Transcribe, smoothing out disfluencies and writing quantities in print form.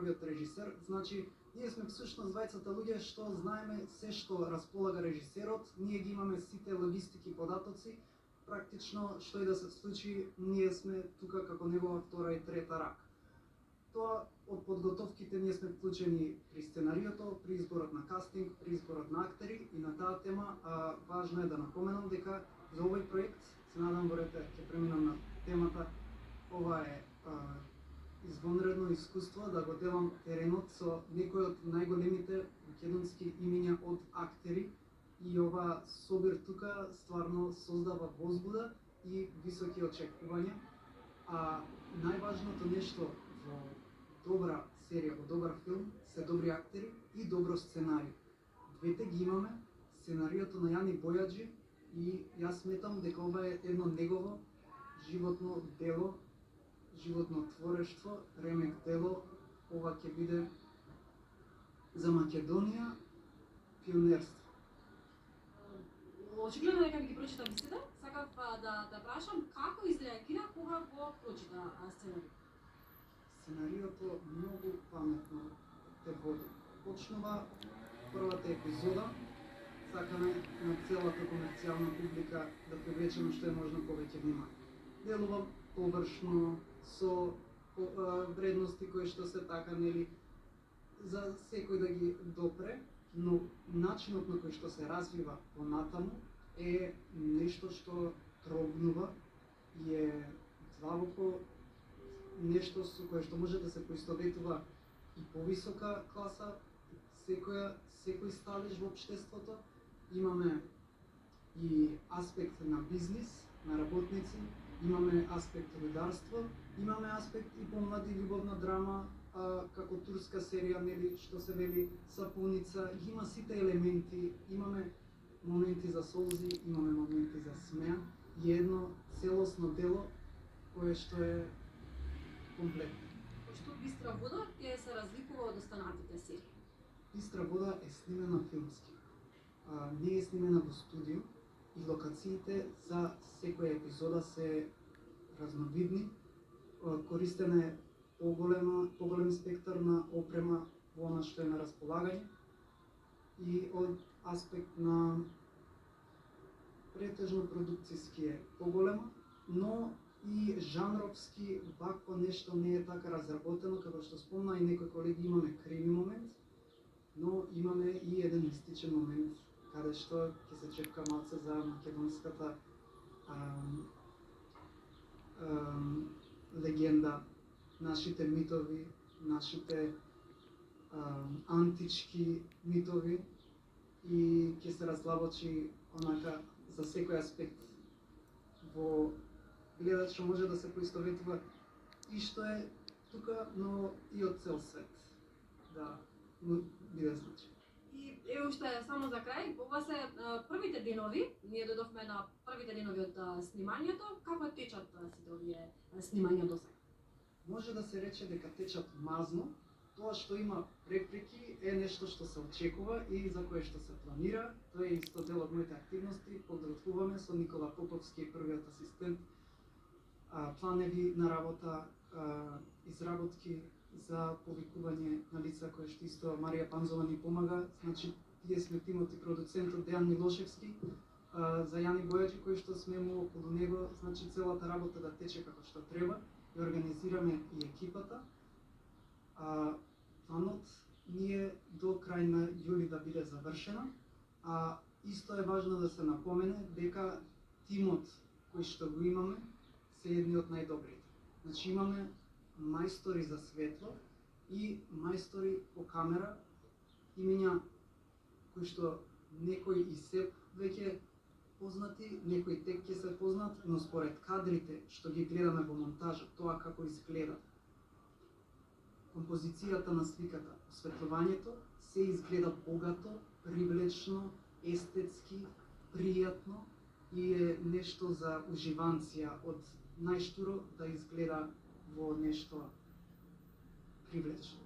првиот режисер, значи ние сме всушност двајцата луѓе што знаеме се што располага режисерот, ние ги имаме сите логистики, податоци, практично што и да се случи, ние сме тука како негова втора и трета рака. Тоа од подготовките ние сме вклучени при сценариото, при изборот на кастинг, при изборот на актери и на таа тема важно е да напоменам дека за овој проект, се надам во рете ќе преминам на темата, ова е извонредно искуство да го делам теренот со некои од најголемите македонски имиња од актери и ова собир тука стварно создава возбуда и високи очекувања. А најважното нешто во добра серија, во добар филм се добри актери и добро сценарио. Двете ги имаме, сценариото на Јани Бојаджи и јас сметам дека ова е едно негово животно дело, животно творештво, ремек дело, ова ќе биде за Македонија пионерство. Очигледно дека ви ги прочита мислите, сакав да прашам како изгледа Кира кога го прочита сценариот? Сценариото многу паметно те води. Почнува првата епизода, сакаме на целата комерцијална публика да привлечеме што е можно повеќе внимание. Делува површно, со вредности кои што се така, нели, за секој да ги допре, но начинот на кој што се развива понатаму е нешто што трогнува и е длабоко нешто со кое што може да се поистоветува и повисока класа, секој сталеж во општеството. Имаме и аспект на бизнис, на работници, имаме аспект рударство, имаме аспект и помлади љубовна драма, како турска серија, нели, што се вели Сапуница, има сите елементи, имаме моменти за солзи, имаме моменти за смеа и едно целосно дело кое што е комплетно. Што Бистра вода ќе се разликува од останатите серии? Бистра вода е снимена филмски. Не е снимена во студио и локациите за секоја епизода се разновидни. Користен е поголем спектар на опрема во она што е на располагање и од аспект на претежно продукцијски е поголема, но и жанровски вакво нешто не е така разработено, како што спомна и некои колеги, имаме крими момент, но имаме и еден мистичен момент, каде што ќе се чепка малце за македонската легенда, нашите митови, нашите антички митови и ќе се разлабочи онака за секој аспект во гледач што може да се поистоветува и што е тука, но и од цел свет. Да, биде значи. И ево уште само за крај, ова се првите денови, ние дојдовме на првите денови од снимањето, како течат сите овие снимања досега? Може да се рече дека течат мазно, тоа што има препреки е нешто што се очекува и за кое што се планира, тоа е исто дел од моите активности, подготвуваме со Никола Поповски, првиот асистент, планеви на работа, изработки за повикување на лица кои што исто Марија Панзова ни помага, значи тие сме тимот и продуцентот Дејан Милошевски, за Јани Бојаджи кој што сме му околу него, значи целата работа да тече како што треба и организираме и екипата. Планот ни е до крај на јули да биде завршена, а исто е важно да се напомене дека тимот кој што го имаме се едни од најдобрите. Значи имаме мајстори за светло и мајстори по камера, имења кои што некои и се веќе познати, некои тек ќе се познат, но според кадрите што ги гледаме во монтажа, тоа како изгледа, композицијата на сликата, осветлувањето, се изгледа богато, привлечно, естетски, пријатно и е нешто за уживанција од најштуро да изгледа во нешто привлечно.